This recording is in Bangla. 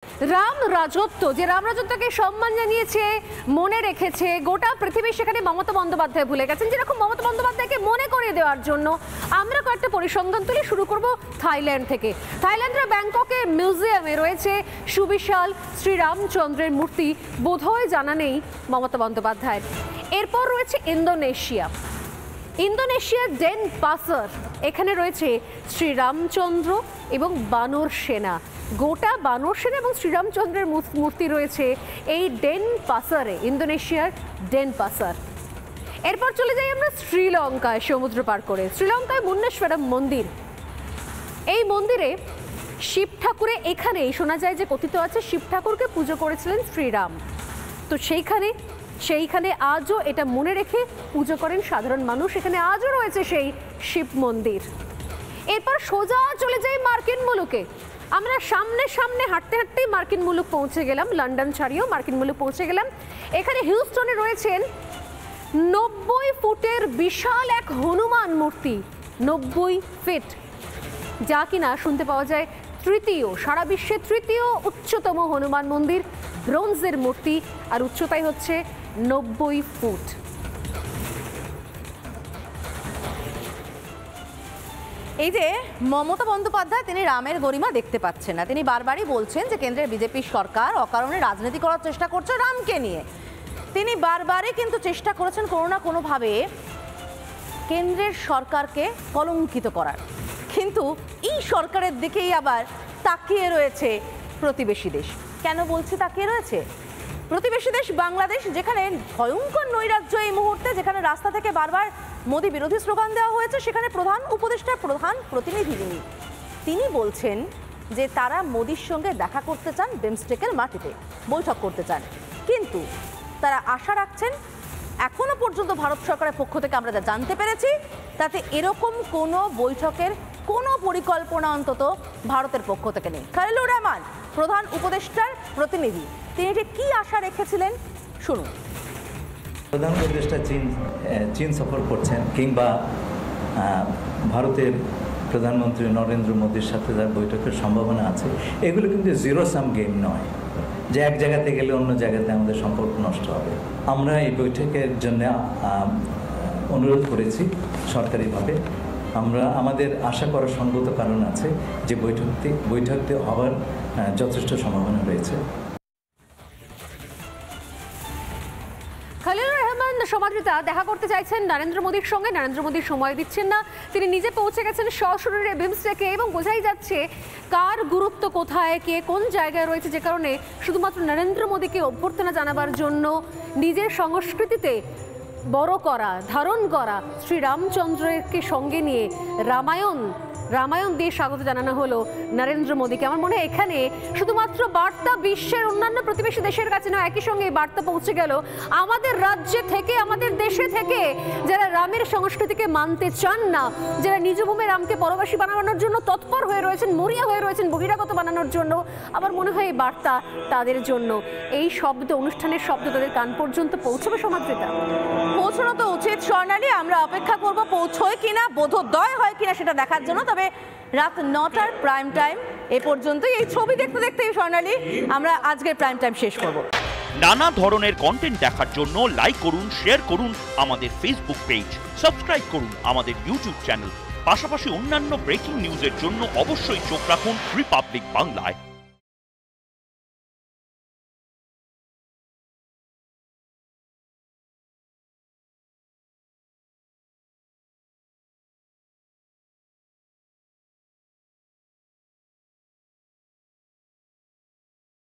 রাম রাজত্ব, যে রাম রাজত্বকে সম্মান জানিয়েছে, মনে রেখেছে গোটা পৃথিবী, সেখানে মমতা বন্দ্যোপাধ্যায় ভুলে গেছেন। যেরকম মমতা বন্দ্যোপাধ্যায়কে মনে করিয়ে দেওয়ার জন্য আমরা কয়েকটা পরিসংখ্যান তুলে শুরু করব থাইল্যান্ড থেকে। থাইল্যান্ডের ব্যাংককের মিউজিয়ামে রয়েছে সুবিশাল শ্রীরামচন্দ্রের মূর্তি, বোধহয় জানা নেই মমতা বন্দ্যোপাধ্যায়ের। এরপর রয়েছে ইন্দোনেশিয়ার ডেনপাসার, এখানে রয়েছে শ্রীরামচন্দ্র এবং বানর সেনা। গোটা বানর সেনা এবং শ্রীরামচন্দ্রের মূর্তি রয়েছে এই ডেনপাসারে, ইন্দোনেশিয়ার ডেনপাসার। এরপর চলে যাই আমরা শ্রীলঙ্কায়, সমুদ্র পার করে। শ্রীলঙ্কায় মুন্নেশ্বরম মন্দির, এই মন্দিরে শিব ঠাকুরে, এখানেই শোনা যায় যে কথিত আছে শিব ঠাকুরকে পুজো করেছিলেন শ্রীরাম। তো সেইখানে আজও এটা মনে রেখে পুজো করেন সাধারণ মানুষ। এখানে আজও রয়েছে সেই শিব মন্দির। এরপর সোজা চলে যাই মার্কিন মুলুকে। আমরা সামনে হাঁটতে হাঁটতেই মার্কিন মুলুক পৌঁছে গেলাম, লন্ডন ছাড়িয়েও মার্কিন মুলুক পৌঁছে গেলাম। এখানে হিউস্টনে রয়েছেন 90 ফুটের বিশাল এক হনুমান মূর্তি, 90 ফিট, যা কিনা শুনতে পাওয়া যায় সারা বিশ্বে তৃতীয় উচ্চতম হনুমান মন্দির, ব্রোঞ্জের মূর্তি, আর উচ্চতাই হচ্ছে 90 ফুট। এই যে মমতা বন্দ্যোপাধ্যায়, তিনি রামের গরিমা দেখতে পাচ্ছেন না। তিনি বারবারই বলছেন যে কেন্দ্রের বিজেপি সরকার অকারণে রাজনীতি করার চেষ্টা করছে রামকে নিয়ে। তিনি বারবারই কিন্তু চেষ্টা করেছেন কোনো না কোনোভাবে কেন্দ্রের সরকারকে কলঙ্কিত করার, কিন্তু এই সরকারের দিকেই আবার তাকিয়ে রয়েছে প্রতিবেশী দেশ। কেন বলছি তাকিয়ে রয়েছে? প্রতিবেশী দেশ বাংলাদেশ, যেখানে ভয়ঙ্কর নৈরাজ্য এই মুহূর্তে, যেখানে রাস্তা থেকে বারবার মোদি বিরোধী স্লোগান দেওয়া হয়েছে, সেখানে প্রধান উপদেষ্টার প্রধান প্রতিনিধি তিনি বলছেন যে তারা মোদির সঙ্গে দেখা করতে চান, বিমস্টেকের মাটিতে বৈঠক করতে চান, কিন্তু তারা আশা রাখছেন এখনো পর্যন্ত ভারত সরকারের পক্ষ থেকে আমরা যা জানতে পেরেছি তাতে এরকম কোনো বৈঠকের কোনো পরিকল্পনা অন্তত ভারতের পক্ষ থেকে নেই। খলিলুর রহমান, প্রধান উপদেষ্টার প্রতিনিধি, তিনি ঠিক কি আশা রেখেছিলেন শুনুন। প্রধান উপদেষ্টা চীন সফর করছেন, কিংবা ভারতের প্রধানমন্ত্রী নরেন্দ্র মোদীর সাথে যার বৈঠকের সম্ভাবনা আছে, এগুলো কিন্তু জিরো সাম গেম নয় যে এক জায়গাতে গেলে অন্য জায়গাতে আমাদের সম্পর্ক নষ্ট হবে। আমরা এই বৈঠকের জন্য অনুরোধ করেছি সরকারিভাবে। আমাদের আশা করার সঙ্গত কারণ আছে যে বৈঠকটি হওয়ার যথেষ্ট সম্ভাবনা রয়েছে। খলিলুর রহমান সমাদৃতা দেখা করতে চাইছেন নরেন্দ্র মোদীর সঙ্গে, নরেন্দ্র মোদী সময় দিচ্ছেন না। তিনি নিজে পৌঁছে গেছেন সশরীরে বিমস্টেকে, এবং বোঝাই যাচ্ছে কার গুরুত্ব কোথায়, কে কোন জায়গায় রয়েছে, যে কারণে শুধুমাত্র নরেন্দ্র মোদীকে অভ্যর্থনা জানাবার জন্য নিজের সংস্কৃতিতে বড় করা, ধারণ করা শ্রীরামচন্দ্রকে সঙ্গে নিয়ে রামায়ণ দিয়ে স্বাগত জানানো হলো নরেন্দ্র মোদীকে। আমার মনে হয় এখানে শুধুমাত্র বার্তা বিশ্বের অন্যান্য প্রতিবেশী দেশের কাছে নয়, একই সঙ্গে এই বার্তা পৌঁছে গেল আমাদের রাজ্যে থেকে, আমাদের দেশে থেকে, যারা রামের সংস্কৃতিকে মানতে চান না, যারা নিজ ভূমে রামকে পরবাসী বানানোর জন্য তৎপর হয়ে রয়েছেন, মরিয়া হয়ে রয়েছেন বহিরাগত বানানোর জন্য। আমার মনে হয় এই বার্তা তাদের জন্য, এই অনুষ্ঠানের শব্দ তাদের কান পর্যন্ত পৌঁছবে। সমাদৃতা, পৌঁছানো তো উচিত স্বর্ণালী, আমরা অপেক্ষা করব পৌঁছয় কিনা, বোধোদয় হয় কিনা সেটা দেখার জন্য। তবে রাত 9টার প্রাইম টাইম এ পর্যন্তই। এই ছবি দেখতে দেখতেই স্বর্ণালী আমরা আজকের প্রাইম টাইম শেষ করব। নানা ধরনের কন্টেন্ট দেখার জন্য লাইক করুন, শেয়ার করুন আমাদের ফেসবুক পেজ, সাবস্ক্রাইব করুন আমাদের ইউটিউব চ্যানেল। পাশাপাশি অন্যান্য ব্রেকিং নিউজের জন্য অবশ্যই চোখ রাখুন রিপাবলিক বাংলায়।